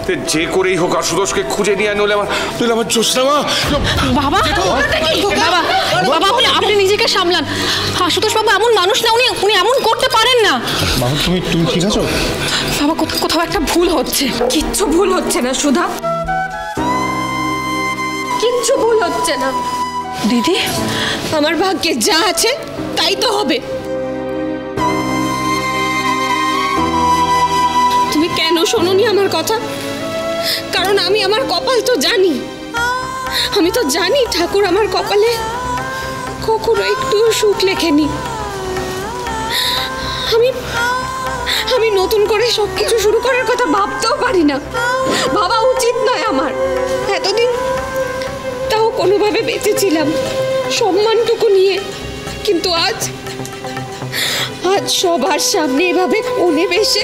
তেজ, যে করেই হোক আশুতোষকে খুঁজে নিয়ে নইলে আমার জোসনা মা। বাবা বাবা বাবা আপনি নিজেকে সামলান। আশুতোষ বাবু এমন মানুষ না, উনি এমন করতে পারেন না। বাবা তুমি ঠিক আছো? বাবা কোথাও একটা ভুল হচ্ছে। কিচ্ছু ভুল হচ্ছে না সুধা, কিচ্ছু ভুল হচ্ছে না। দিদি আমার ভাগ্যে যা আছে তাই তো হবে। তুমি কেন শোনোনি আমার কথা? কারণ আমি আমার কপাল তো জানি, আমি তো জানি ঠাকুর আমার কপালে কখনো একটু সুখ লেখেনি। আমি নতুন করে সবকিছু শুরু করার কথা ভাবতেও পারি না, ভাবা উচিত নয় আমার। এতদিন তাও কোনোভাবে বেঁচেছিলাম সম্মানটুকু নিয়ে, কিন্তু আজ সবার সামনে এভাবে কোণে বেশে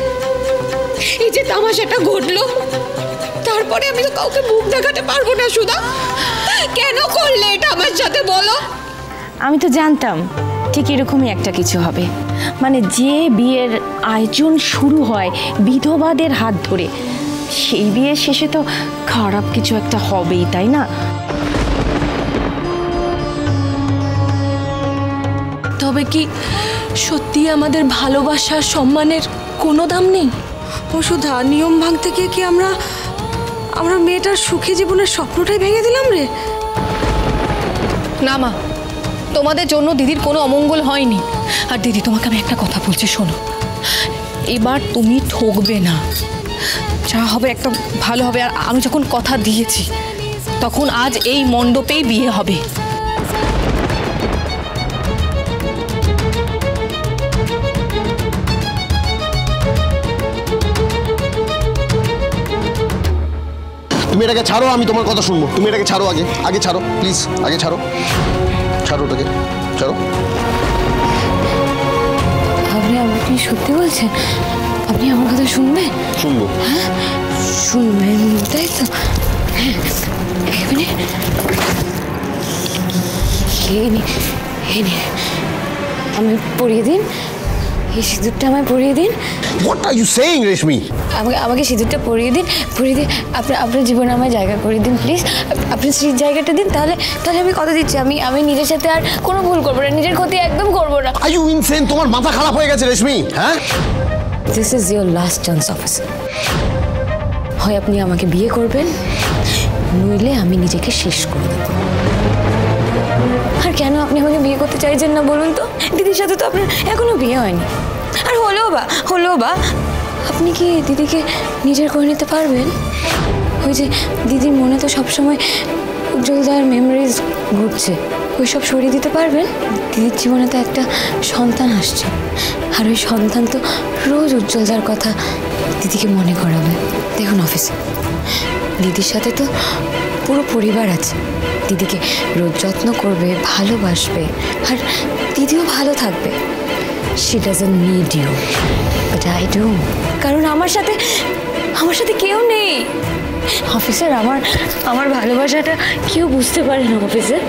এই যে তামাশাটা ঘটলো, তারপরে আমি তো কাউকে মুখ দেখাতে পারবো না। সুধা, কেন করলে এটা আমার সাথে বলো? আমি তো জানতাম ঠিক এরকমই একটা কিছু হবে। মানে যে বিয়ের আয়োজন শুরু হয় বিধবাদের হাত ধরে, সেই বিয়ের শেষে তো খারাপ কিছু একটা হবেই, তাই না? তবে কি সত্যি আমাদের ভালোবাসার সম্মানের কোনো দাম নেই? ও সুধা, নিয়ম ভাঙতে গিয়ে কি আমরা মেয়েটার সুখী জীবনের স্বপ্নটাই ভেঙে দিলাম রে? না মা, তোমাদের জন্য দিদির কোনো অমঙ্গল হয়নি। আর দিদি তোমাকে আমি একটা কথা বলছি, শোনো, এবার তুমি ঠকবে না, যা হবে একটা ভালো হবে। আর আমি যখন কথা দিয়েছি তখন আজ এই মণ্ডপেই বিয়ে হবে। তুমি এটাকে ছাড়ো, আমি তোমার কথা শুনবো। তুমি এটাকে ছাড়ো, আগে ছাড়ো প্লিজ, আগে ছাড়ো ওটাকে, ছাড়ো। আপনি সত্যি বলছেন? আপনি আমার কথা শুনবেন? শুনবো। হ্যাঁ শুনবেন, তাই তো? আমি পরিয়ে দিন, এই সিঁদুরটা আমায় পরিয়ে দিন। What are you saying, রেশমি? আমাকে সিঁদুরটা পরিয়ে দিন, আপনার জীবনে আমায় জায়গা করে দিন প্লিজ। আপনি সেই জায়গাটা দিন, তাহলে আমি কথা দিচ্ছি আমি নিজের সাথে আর কোনো ভুল করবো না, নিজের ক্ষতি একদম করবো না। Are you insane? তোমার মাথা খারাপ হয়ে গেছে রেশমি, হ্যাঁ? This is your last chance, officer. হয় আপনি আমাকে বিয়ে করবেন, নইলে আমি নিজেকে শেষ করে দেব। আর কেন আপনি আমাকে বিয়ে করতে চাইছেন না বলুন তো? দিদির সাথে তো আপনার এখনো বিয়ে হয়নি। আর হলো বা আপনি কি দিদিকে নিজের করে নিতে পারবেন? ওই যে দিদির মনে তো সবসময় উজ্জ্বলদার মেমোরিজ ঘুরছে, ওই সব সরিয়ে দিতে পারবেন? দিদির জীবনে তো একটা সন্তান আসছে, আর ওই সন্তান তো রোজ উজ্জ্বলদার কথা দিদিকে মনে করাবে। দেখুন অফিসার, দিদির সাথে তো পুরো পরিবার আছে, দিদিকে রোজ যত্ন করবে, ভালোবাসবে, আর দিদিও ভালো থাকবে। She doesn't need you, but I do. কারণ আমার সাথে কেউ নেই অফিসার। আমার ভালোবাসাটা কেউ বুঝতে পারে না অফিসার।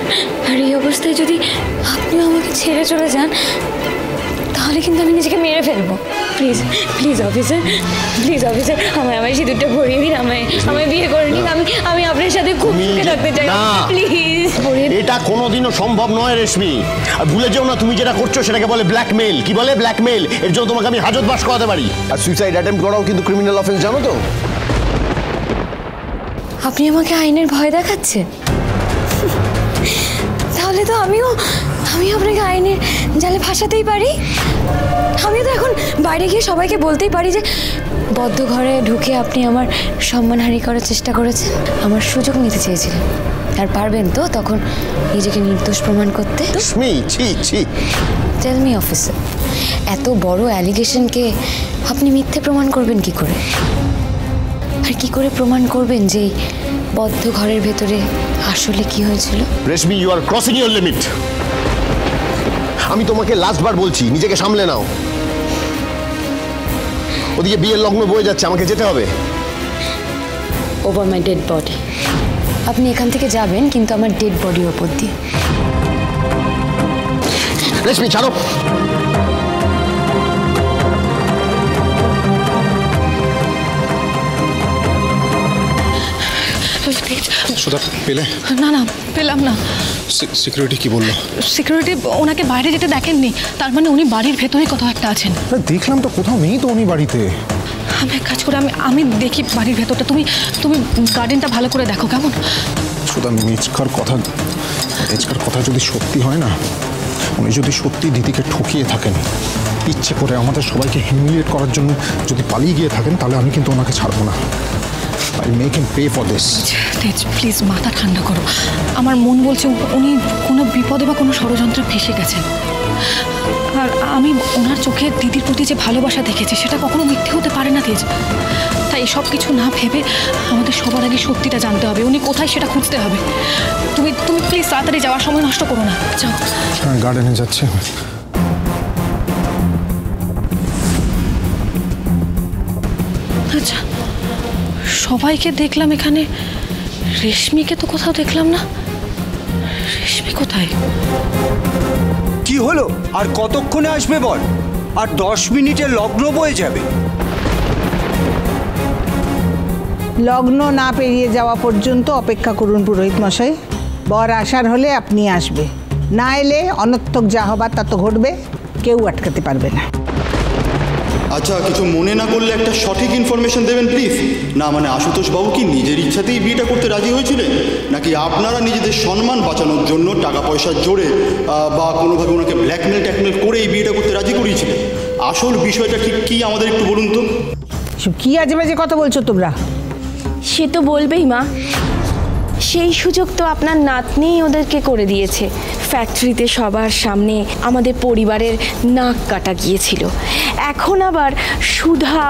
আর এই অবস্থায় যদি আপনিও আমাকে ছেড়ে চলে যান, তাহলে কিন্তু আমি নিজেকে মেরে ফেলবো। প্লিজ অফিসার, আমায় সিঁদুরটা ভরিয়ে দিন, আমায় বিয়ে করে নিন। আমি আপনার সাথে খুব সুখে থাকতে চাই, প্লিজ। এটা কোনোদিনও সম্ভব নয় রেশমি। আর ভুলে যেও না, তুমি যেটা করছো সেটাকে বলে ব্ল্যাকমেল। কি বলে? ব্ল্যাকমেল। এর জন্য তোমাকে আমি হাজতবাস করাতে পারি। আর সুইসাইড অ্যাটেম্প্ট করাও কিন্তু ক্রিমিনাল অফেন্স, জানো তো? আপনি আমাকে আইনের ভয় দেখাচ্ছেন? তাহলে তো আমিও আপনাকে আইনের জালে ফাঁসাতেই পারি। আমিও তো এখন বাইরে গিয়ে সবাইকে বলতেই পারি যে বদ্ধ ঘরে ঢুকে আপনি আমার সম্মানহানি করার চেষ্টা করেছেন, আমার সুযোগ নিতে চেয়েছিলেন। আর পারবেন তো তখন নিজেকে নির্দোষ প্রমাণ করতে? টেল মি অফিসার, এত বড় অ্যালিগেশনকে আপনি মিথ্যে প্রমাণ করবেন কি করে? আর কি করে প্রমাণ করবেন যে বদ্ধ ঘরের ভেতরে আসলে কি হয়েছিল? Reshmi, you are crossing your limit. আমি তোমাকে লাস্টবার বলছি, নিজেকে সামলে নাও। ওদিকে বিয়ের লগ্ন বয়ে যাচ্ছে, আমাকে যেতে হবে। ওভার মাই ডেড বডি। আপনি এখান থেকে যাবেন, কিন্তু আমার ডেড বডির ওপর দিয়ে। রেশমি ছাড়ো। সুধা পেলে? না না, পেলাম না। সিকিউরিটি কি বললো? সিকিউরিটি ওনাকে বাইরে যেতে দেখেননি, তার মানে উনি বাড়ির ভেতরে কোথাও একটা আছেন। দেখলাম তো, কোথাও নেই তো উনি বাড়িতে। আমি এক কাজ করে আমি দেখি বাড়ির ভেতরটা, তুমি গার্ডেনটা ভালো করে দেখো, কেমন? সুধা, মেচকার কথা যদি সত্যি হয় না, উনি যদি সত্যি দিদিকে ঠকিয়ে থাকেন, ইচ্ছে করে আমাদের সবাইকে হিউমিলিয়েট করার জন্য যদি পালিয়ে গিয়ে থাকেন, তাহলে আমি কিন্তু ওনাকে ছাড়বো না। I make him pay for this. তেজ, প্লিজ মাথা ঠান্ডা করো। আমার মন বলছে উনি কোনো বিপদে বা কোনো ষড়যন্ত্রে ফেসে গেছেন। আর আমি ওনার চোখে দিদির প্রতি যে ভালোবাসা দেখেছি, সেটা কখনো মিথ্যে হতে পারে না তেজ। তাই এসব কিছু না ভেবে আমাদের সবার আগে সত্যিটা জানতে হবে, উনি কোথায় সেটা খুঁজতে হবে। তুমি প্লিজ তাড়াতাড়ি যাওয়ার সময় নষ্ট করো না, যাও। হ্যাঁ, গার্ডেনে যাচ্ছে। আচ্ছা, সবাইকে দেখলাম এখানে, রেশমিকে তো কোথাও দেখলাম না। রেশমি কোথায়? কি হলো? আর কতক্ষণে আসবে বল? আর 10 মিনিটে লগ্ন বয়ে যাবে। লগ্ন না পেরিয়ে যাওয়া পর্যন্ত অপেক্ষা করুন পুরোহিত মশাই। বর আসার হলে আপনি আসবে, না এলে অনর্থক যা হবার তা তো ঘটবে, কেউ আটকাতে পারবে না। আচ্ছা, কিছু মনে না করলে একটা সঠিক ইনফরমেশন দেবেন প্লিজ। না মানে আশুতোষ বাবু কি নিজের ইচ্ছাতেই বিয়েটা করতে রাজি হয়েছিলেন, নাকি আপনারা নিজেদের সম্মান বাঁচানোর জন্য টাকা পয়সার জোরে বা কোনোভাবে ওনাকে ব্ল্যাকমেল ট্যাকমেল করে এই বিয়েটা করতে রাজি করিয়েছিলেন? আসল বিষয়টা ঠিক কি আমাদের একটু বলুন তো। কি আজে বাজে কথা বলছো তোমরা? সে তো বলবেই মা, সেই সুযোগ তো আপনার নাতনিই ওদেরকে করে দিয়েছে। ফ্যাক্টরিতে সবার সামনে আমাদের পরিবারের নাক কাটা গিয়েছিল, এখন আবার সুধা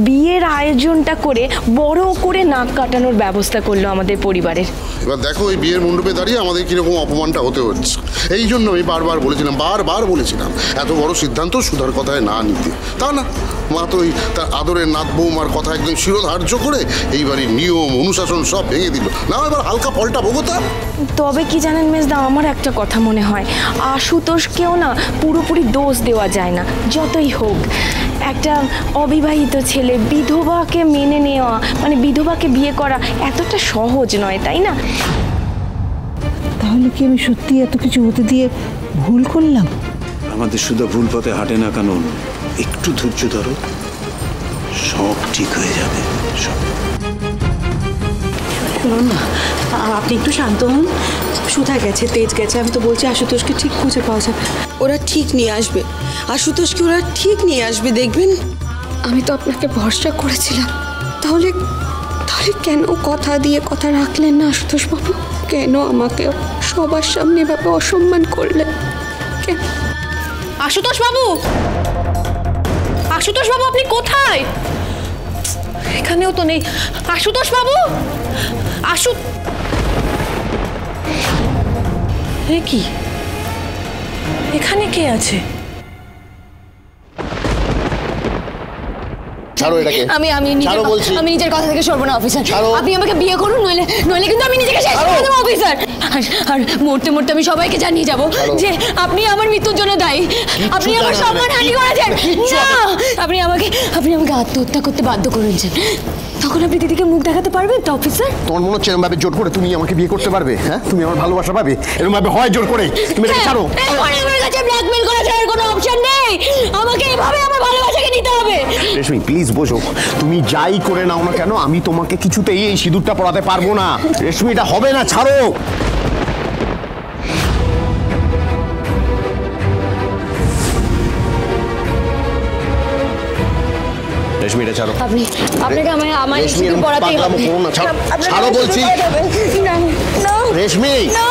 বিয়ের আয়োজনটা করে বড় করে নাক কাটানোর ব্যবস্থা করলো আমাদের পরিবারের। এবার দেখো, এই বিয়ের মণ্ডপে দাঁড়িয়ে আমাদের কিরকম অপমানটা হতে হচ্ছে। এই জন্য আমি বারবার বলেছিলাম এত বড় সিদ্ধান্ত সুধার কথায় না নিতে। তা না, মা তো ওই তার আদরের নাত বৌমার কথা একদম শিরোধার্য করে এই বাড়ির নিয়ম অনুশাসন সব ভেঙে দিল। না, এবার হালকা পল্টা ভোগতা। তবে কি জানেন মেজদা, আমার একটা কথা মনে হয়, আশুতোষকেও না পুরোপুরি দোষ দেওয়া যায় না। যতই হোক, একটা অবিবাহিত ছেলে বিধবাকে মেনে নেওয়া, মানে বিধবাকে বিয়ে করা এতটা সহজ নয়, তাই না? তাহলে কি আমি সত্যি এত কিছু হতে দিয়ে ভুল করলাম? আমাদের শুধু ভুল পথে হাঁটে না কানুন, একটু ধৈর্য ধরো, সব ঠিক হয়ে যাবে। সব শুনুন না, আপনি একটু শান্ত হন। সুধা গেছে, তেজ গেছে, আমি তো বলছি আশুতোষকে ঠিক খুঁজে পাওয়া যাবে। ওরা ঠিক নিয়ে আসবে আশুতোষকে, ওরা ঠিক নিয়ে আসবে, দেখবেন। আমি তো আপনাকে ভরসা করেছিলাম, তাহলে কেন কথা দিয়ে কথা রাখলেন না আশুতোষ বাবু? কেন আমাকে সবার সামনে এভাবে অসম্মান করলেন? কেন? আশুতোষ বাবু, আপনি কোথায়? এখানেও তো নেই। আশুতোষ বাবু, কি এখানে কে আছে? ছাড়ো এটাকে। আমি নিজের কথা থেকে সরব না অফিসার। আপনি আমাকে বিয়ে করুন, নইলে কিন্তু আমি নিজেকে শেষ করে দেবো অফিসার। আর মরতে মরতে আমি সবাইকে জানিয়ে যাব যে আপনি আমার মৃত্যুর জন্য দায়ী। আপনি আমার সম্মানহানি করেছেন। না, আপনি আমাকে আত্মহত্যা করতে বাধ্য করেছেন। তখন আপনি দিদিকে মুখ দেখাতে পারবেন তো অফিসার? তোমার মনে হচ্ছে এরকম ভাবে জোর করে তুমি আমাকে বিয়ে করতে পারবে? হ্যাঁ, তুমি আমার ভালোবাসা পাবে এরকম ভাবে হয় জোর করে? তুমি এটাকে ছাড়ো। আমার কাছে ব্ল্যাকমেল করা ছাড়ার কোনো অপশন নেই। আমাকে এভাবে আমার ভালোবাসাকে নিতে হবে। রেশমি, প্লিজ বোঝো, তুমি যাই করে নাও না কেন, আমি তোমাকে কিছুতেই এই সিঁদুরটা পরাতে পারবো না। রেশমি, এটা হবে না, ছাড়ো। রেশমি, এটা ছাড়ো। আপনাকে আমার সিঁদুর পরাতেই হবে। ছাড়ো বলছি। না, রেশমি, না।